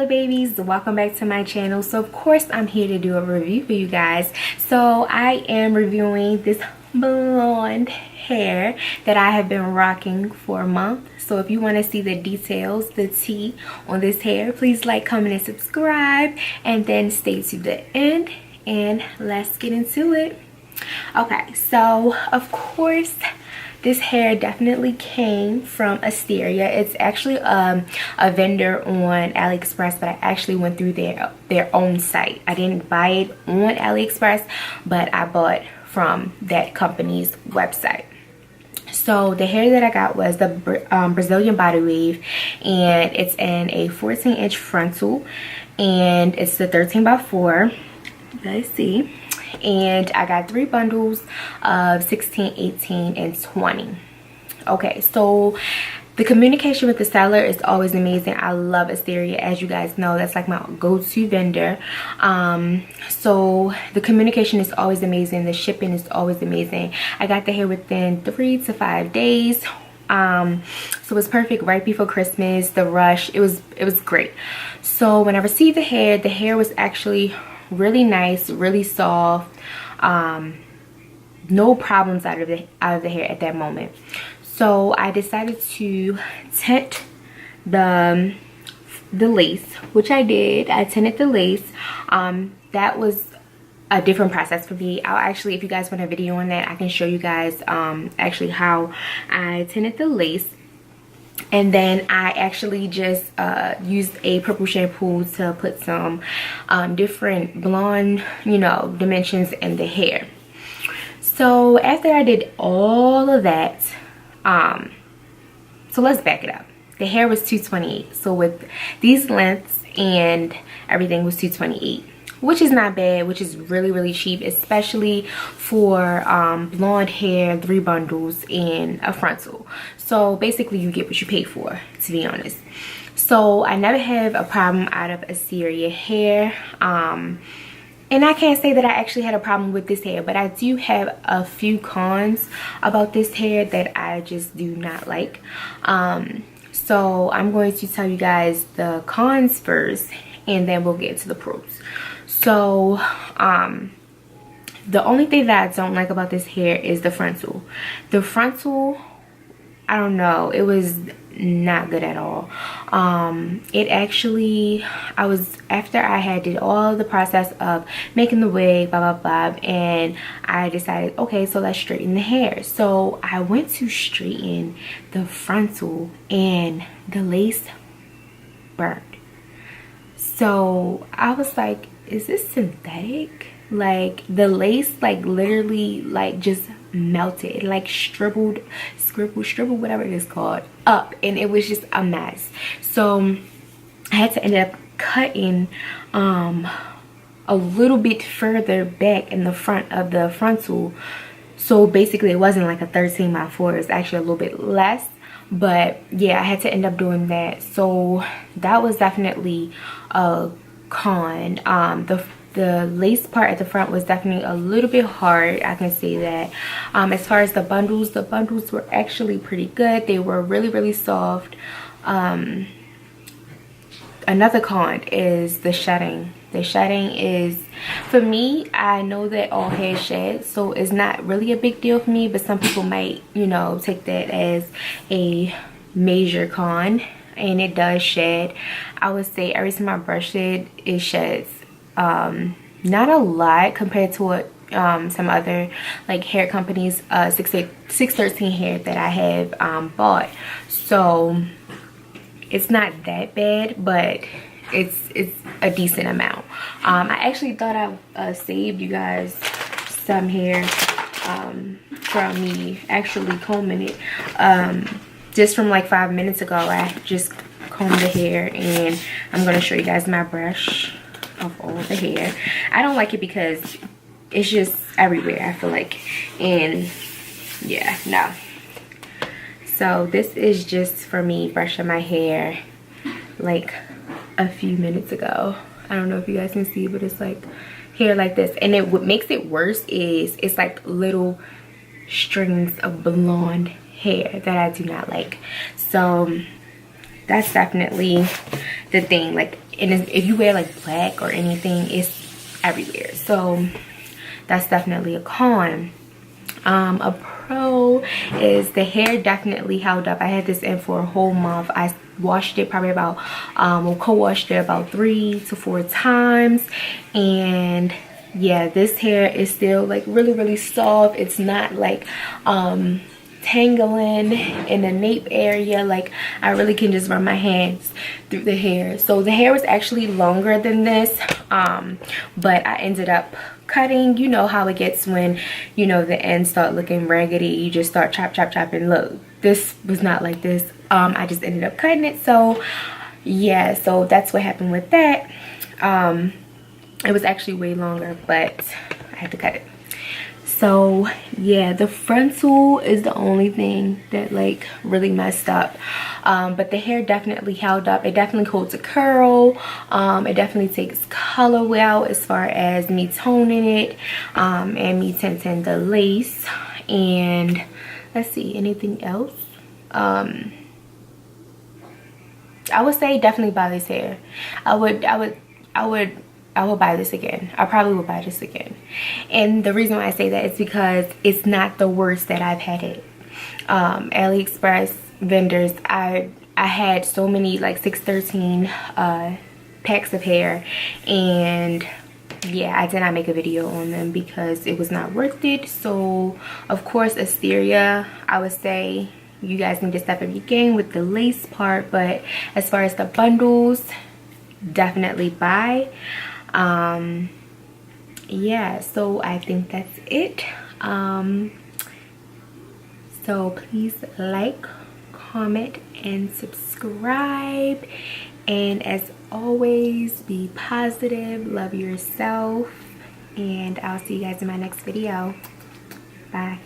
hello babies, welcome back to my channel. So of course I'm here to do a review for you guys. So I am reviewing this blonde hair that I have been rocking for a month. So if you want to see the details, the tea on this hair, please like, comment, and subscribe, and then stay to the end and let's get into it. Okay, so of course this hair definitely came from Asteria. It's actually a vendor on AliExpress, but I actually went through their own site. I didn't buy it on AliExpress, but I bought from that company's website. So the hair that I got was the Brazilian Bodywave, and it's in a 14-inch frontal, and it's the 13x4. Let's see. And I got 3 bundles of 16, 18, and 20. Okay, so the communication with the seller is always amazing. I love Asteria, as you guys know. That's like my go-to vendor. So the communication is always amazing. The shipping is always amazing. I got the hair within 3 to 5 days. So it's perfect right before Christmas. The rush, it was great. So when I received the hair was actually really nice, really soft. No problems out of the hair at that moment. So I decided to tint the lace, which I did. I tinted the lace. That was a different process for me. I'll actually, if you guys want a video on that, I can show you guys actually how I tinted the lace. And then I actually just used a purple shampoo to put some different blonde, dimensions in the hair. So after I did all of that, so let's back it up. The hair was $228. So with these lengths and everything was $228. Which is not bad, which is really cheap, especially for blonde hair, 3 bundles, and a frontal. So basically you get what you pay for, to be honest. So I never have a problem out of Asteria hair. And I can't say that I actually had a problem with this hair, but I do have a few cons about this hair that I just do not like. So I'm going to tell you guys the cons first, and then we'll get to the pros. So the only thing that I don't like about this hair is the frontal. The frontal, I don't know, it was not good at all. It actually, after I had did all the process of making the wig, blah blah blah, and I decided, okay, so let's straighten the hair. So I went to straighten the frontal and the lace burnt. So I was like, is this synthetic? Like the lace like literally like just melted, like scribbled, whatever it is called, up, and it was just a mess. So I had to end up cutting a little bit further back in the front of the frontal. So basically it wasn't like a 13x4, it's actually a little bit less. But yeah, I had to end up doing that. So that was definitely a con. The lace part at the front was definitely a little bit hard, I can say that. As far as the bundles were actually pretty good. They were really soft. Another con is the shedding. The shedding is, for me, I know that all hair sheds, so it's not really a big deal for me, but some people might, take that as a major con. And it does shed. I would say every time I brush it, it sheds. Not a lot compared to what some other like hair companies 613 hair that I have bought. So it's not that bad, but it's a decent amount. I actually thought I saved you guys some hair from me actually combing it. Just from like 5 minutes ago, I just combed the hair, and I'm going to show you guys my brush of all the hair. I don't like it because it's just everywhere, I feel like. And yeah, no. So this is just for me brushing my hair like a few minutes ago. I don't know if you guys can see, but it's like hair like this. And then what makes it worse is it's like little strings of blonde hair that I do not like. So that's definitely the thing. Like, and if you wear like black or anything, it's everywhere. So that's definitely a con. A pro is the hair definitely held up. I had this in for a whole month. I washed it probably about co-washed it about 3 to 4 times, and yeah, this hair is still like really soft. It's not like tangling in the nape area. Like, I really can just run my hands through the hair. So the hair was actually longer than this, but I ended up cutting. You know how it gets when, you know, the ends start looking raggedy. You just start chopping. Look, this was not like this. I just ended up cutting it. So yeah, so that's what happened with that. It was actually way longer, but I had to cut it. So yeah, the frontal is the only thing that like really messed up, but the hair definitely held up. It definitely holds a curl. It definitely takes color out as far as me toning it, and me tinting the lace. And let's see, anything else? I would say definitely buy this hair. I would buy this again. I probably would buy this again. And the reason why I say that is because it's not the worst that I've had it. AliExpress vendors, I had so many like 613 packs of hair, and yeah, I did not make a video on them because it was not worth it. So of course, Asteria, I would say you guys need to step up your game with the lace part, but as far as the bundles, definitely buy. Yeah, so I think that's it. So please like, comment, and subscribe. And as always, be positive, love yourself, and I'll see you guys in my next video. Bye.